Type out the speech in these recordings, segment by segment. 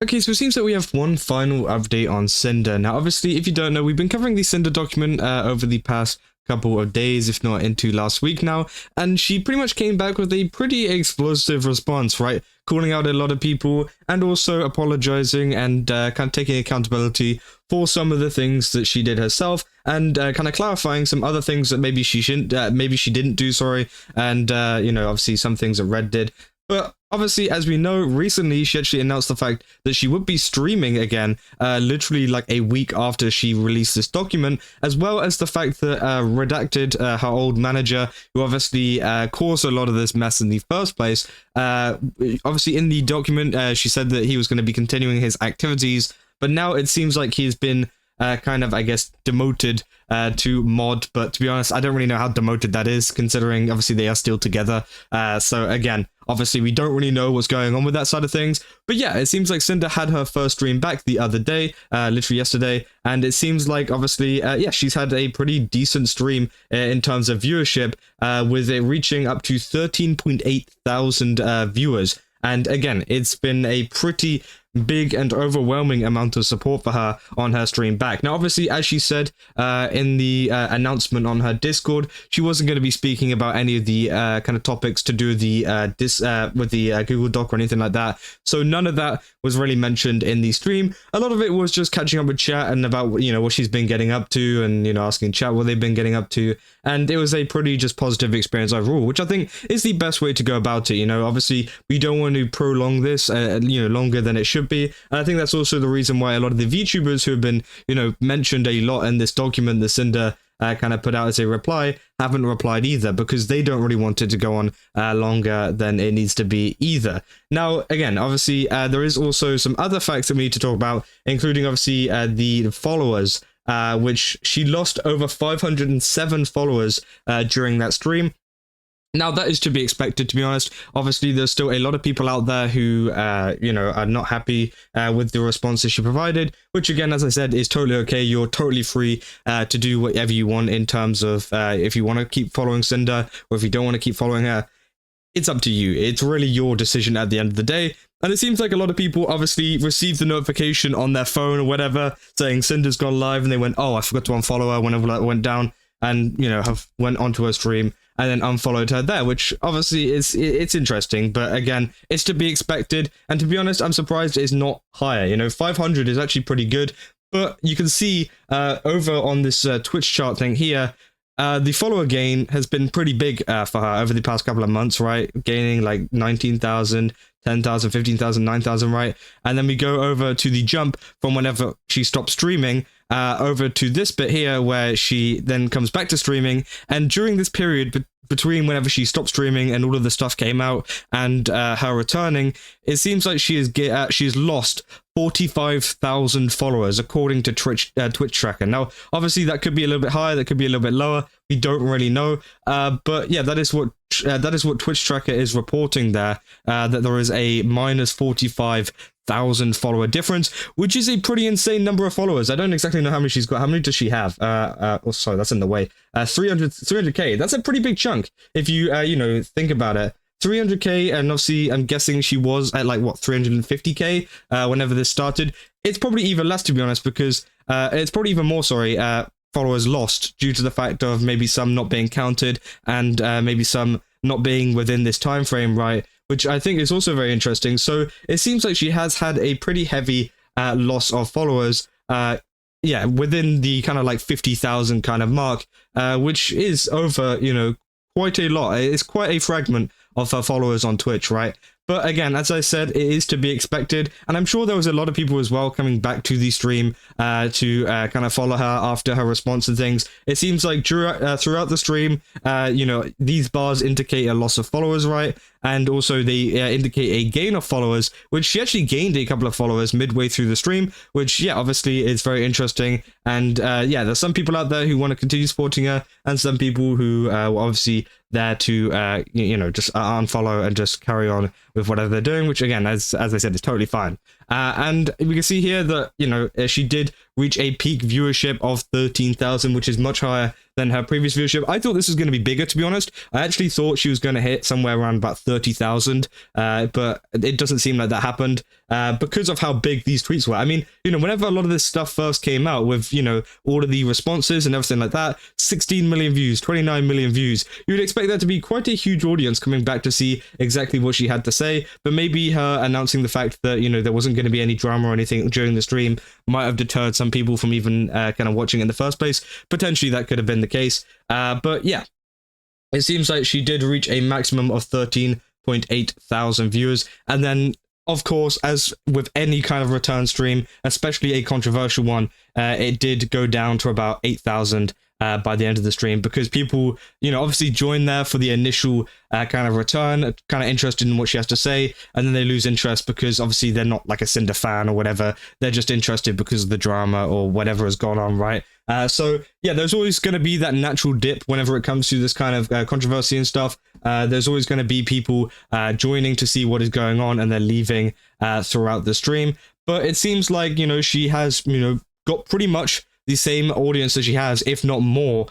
Okay, so it seems that we have one final update on Sinder. Now, obviously, if you don't know, we've been covering the Sinder document over the past couple of days, if not into last week now, and she pretty much came back with a pretty explosive response, right? Calling out a lot of people and also apologizing and kind of taking accountability for some of the things that she did herself and kind of clarifying some other things that maybe she shouldn't, maybe she didn't do, sorry, and you know, obviously some things that Red did. But obviously, as we know, recently she actually announced the fact that she would be streaming again, literally like a week after she released this document, as well as the fact that Redacted, her old manager, who obviously caused a lot of this mess in the first place, obviously in the document, she said that he was going to be continuing his activities, but now it seems like he's been kind of, I guess, demoted to mod, but to be honest, I don't really know how demoted that is, considering obviously they are still together. So again, obviously we don't really know what's going on with that side of things, but yeah, it seems like Cinder had her first stream back the other day, literally yesterday, and it seems like obviously, yeah, she's had a pretty decent stream in terms of viewership, with it reaching up to 13.8 thousand viewers. And again, it's been a pretty big and overwhelming amount of support for her on her stream back. Now, obviously, as she said in the announcement on her Discord, she wasn't going to be speaking about any of the kind of topics to do with the Google Doc or anything like that. So none of that was really mentioned in the stream. A lot of it was just catching up with chat and about, you know, what she's been getting up to and, you know, asking chat what they've been getting up to. And it was a pretty just positive experience overall, which I think is the best way to go about it. You know, obviously, we don't want to prolong this, you know, longer than it should be. And I think that's also the reason why a lot of the VTubers who have been, you know, mentioned a lot in this document that Cinder kind of put out as a reply haven't replied either, because they don't really want it to go on longer than it needs to be either. Now, again, obviously, there is also some other facts that we need to talk about, including obviously the followers, which she lost over 507 followers during that stream. Now, that is to be expected, to be honest. Obviously, there's still a lot of people out there who, you know, are not happy with the responses she provided, which, again, as I said, is totally okay. You're totally free to do whatever you want in terms of if you want to keep following Cinder or if you don't want to keep following her. It's up to you. It's really your decision at the end of the day. And it seems like a lot of people obviously received the notification on their phone or whatever saying Cinder's gone live, and they went, oh, I forgot to unfollow her whenever that went down, and, you know, have went onto her stream and then unfollowed her there, which obviously it's interesting, but again, it's to be expected. And to be honest, I'm surprised it's not higher. You know, 500 is actually pretty good, but you can see over on this Twitch chart thing here, the follower gain has been pretty big for her over the past couple of months, right? Gaining like 19,000, 10,000, 15,000, 9,000, right? And then we go over to the jump from whenever she stopped streaming over to this bit here where she then comes back to streaming. And during this period between whenever she stopped streaming and all of the stuff came out and her returning, it seems like she has lost 45,000 followers according to Twitch Tracker. Now, obviously, that could be a little bit higher, that could be a little bit lower. We don't really know, but yeah, that is what Twitch Tracker is reporting there. That there is a minus 45,000 follower difference, which is a pretty insane number of followers. I don't exactly know how many she's got. How many does she have? Oh, sorry, that's in the way. 300k. That's a pretty big chunk if you you know, think about it. 300k, and obviously I'm guessing she was at like what, 350k whenever this started. It's probably even less, to be honest, because it's probably even more, sorry, followers lost due to the fact of maybe some not being counted and maybe some not being within this time frame, right? Which I think is also very interesting. So it seems like she has had a pretty heavy loss of followers, yeah, within the kind of like 50,000 kind of mark, which is over, you know, quite a lot. It's quite a fragment of her followers on Twitch, right? But again, as I said, it is to be expected, and I'm sure there was a lot of people as well coming back to the stream to kind of follow her after her response and things. It seems like throughout the stream, you know, these bars indicate a loss of followers, right? And also they indicate a gain of followers, which she actually gained a couple of followers midway through the stream, which, yeah, obviously is very interesting. And yeah, there's some people out there who want to continue supporting her, and some people who were obviously there to, you know, just unfollow and just carry on with whatever they're doing, which again, as I said, is totally fine. And we can see here that, you know, she did reach a peak viewership of 13,000, which is much higher than her previous viewership. I thought this was going to be bigger, to be honest. I actually thought she was going to hit somewhere around about 30,000, but it doesn't seem like that happened. because of how big these tweets were. I mean, whenever a lot of this stuff first came out with, all of the responses and everything like that, 16 million views, 29 million views, you would expect that to be quite a huge audience coming back to see exactly what she had to say. But maybe her announcing the fact that, there wasn't going to be any drama or anything during the stream might have deterred some people from even kind of watching in the first place. Potentially that could have been the case. But yeah, it seems like she did reach a maximum of 13.8 thousand viewers. And then, of course, as with any kind of return stream, especially a controversial one, it did go down to about 8,000 by the end of the stream, because people, obviously join there for the initial kind of return, kind of interested in what she has to say, and then they lose interest because obviously they're not like a Sinder fan or whatever. They're just interested because of the drama or whatever has gone on, right? So yeah, there's always going to be that natural dip whenever it comes to this kind of controversy and stuff. There's always going to be people joining to see what is going on, and they're leaving throughout the stream. But it seems like, she has, got pretty much the same audience that she has, if not more,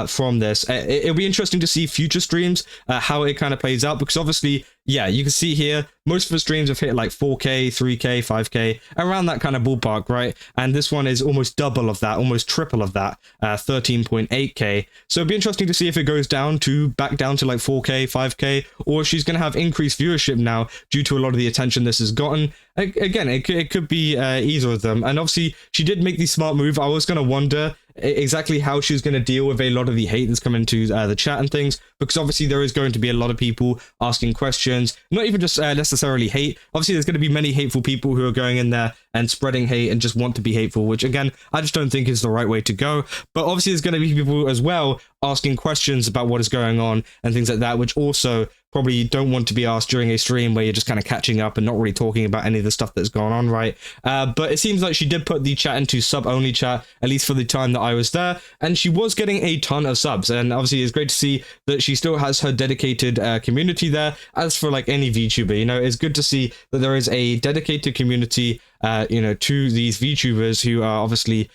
from this. It'll be interesting to see future streams, how it kind of plays out, because obviously, yeah, you can see here, most of the streams have hit like 4K, 3K, 5K, around that kind of ballpark, right? And this one is almost double of that, almost triple of that, 13.8K. So it'll be interesting to see if it goes back down to like 4K, 5K, or if she's going to have increased viewership now due to a lot of the attention this has gotten. Again, it could be either of them. And obviously, she did make the smart move. I was going to wonder exactly how she's going to deal with a lot of the hate that's coming to the chat and things, because obviously there is going to be a lot of people asking questions, not even just necessarily hate. Obviously there's going to be many hateful people who are going in there and spreading hate and just want to be hateful, which again, I just don't think is the right way to go. But obviously there's going to be people as well asking questions about what is going on and things like that, which also probably don't want to be asked during a stream where you're just kind of catching up and not really talking about any of the stuff that's going on, right? But it seems like she did put the chat into sub-only chat, at least for the time that I was there, and she was getting a ton of subs. And obviously it's great to see that she still has her dedicated community there. As for like any VTuber, it's good to see that there is a dedicated community to these VTubers who are obviously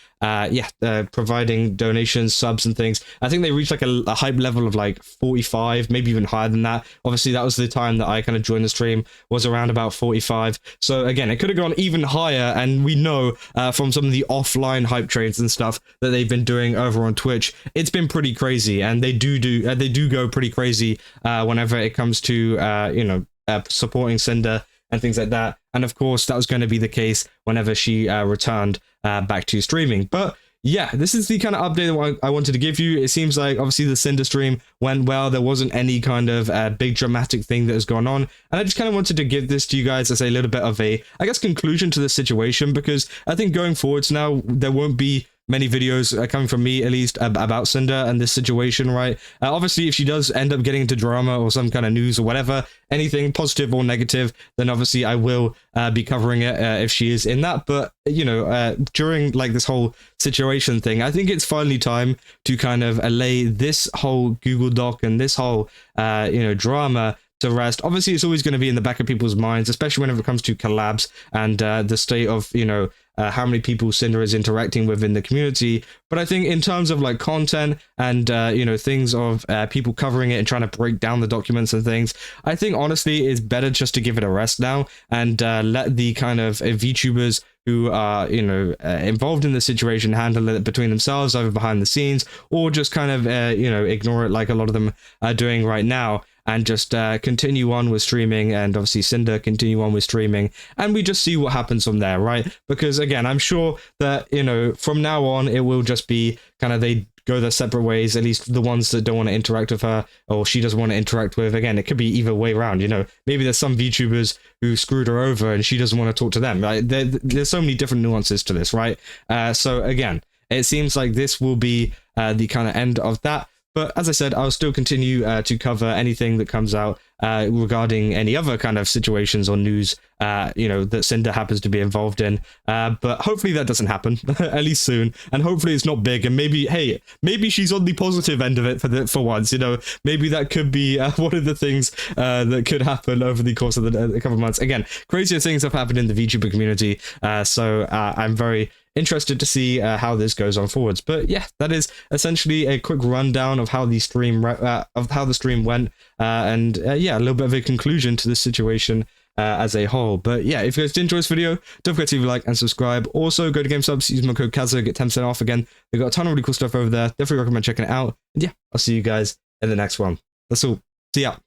providing donations, subs and things. I think they reached like a hype level of like 45, maybe even higher than that. Obviously that was the time that I kind of joined the stream, was around about 45. So again, it could have gone even higher, and we know from some of the offline hype trades and stuff that they've been doing over on Twitch, it's been pretty crazy, and they do go pretty crazy whenever it comes to supporting Sinder and things like that. And of course, that was going to be the case whenever she returned back to streaming. But yeah, this is the kind of update that I wanted to give you. It seems like obviously the Sinder stream went well. There wasn't any kind of big dramatic thing that has gone on. And I just kind of wanted to give this to you guys as a little bit of a, I guess, conclusion to the situation, because I think going forwards now, there won't be many videos coming from me, at least, about Sinder and this situation, right? Obviously, if she does end up getting into drama or some kind of news or whatever, anything positive or negative, then obviously I will be covering it if she is in that. But, during like this whole situation thing, I think it's finally time to kind of allay this whole Google Doc and this whole, drama to rest. Obviously, it's always going to be in the back of people's minds, especially whenever it comes to collabs and the state of, how many people Sinder is interacting with in the community. But I think in terms of like content and, things of people covering it and trying to break down the documents and things, I think honestly it's better just to give it a rest now and let the kind of VTubers who are, involved in the situation handle it between themselves, either behind the scenes, or just kind of, ignore it like a lot of them are doing right now, and just continue on with streaming, and obviously Sinder continue on with streaming, and we just see what happens from there, right? Because again, I'm sure that, from now on, it will just be kind of they go their separate ways, at least the ones that don't want to interact with her, or she doesn't want to interact with. Again, it could be either way around, maybe there's some VTubers who screwed her over and she doesn't want to talk to them, right? There's so many different nuances to this, right? So again, it seems like this will be the kind of end of that. But as I said, I'll still continue to cover anything that comes out regarding any other kind of situations or news, that Sinder happens to be involved in. But hopefully that doesn't happen, at least soon. And hopefully it's not big. And maybe she's on the positive end of it for once. Maybe that could be one of the things that could happen over the course of a couple of months. Again, crazier things have happened in the VTuber community. So I'm very interested to see how this goes on forwards. But yeah, that is essentially a quick rundown of how the stream went, and a little bit of a conclusion to this situation. as a whole. But yeah, if you guys did enjoy this video, don't forget to leave a like and subscribe. Also, go to GameSubs, use my code Kaza, get 10% off again. They've got a ton of really cool stuff over there. Definitely recommend checking it out. And yeah, I'll see you guys in the next one. That's all. See ya.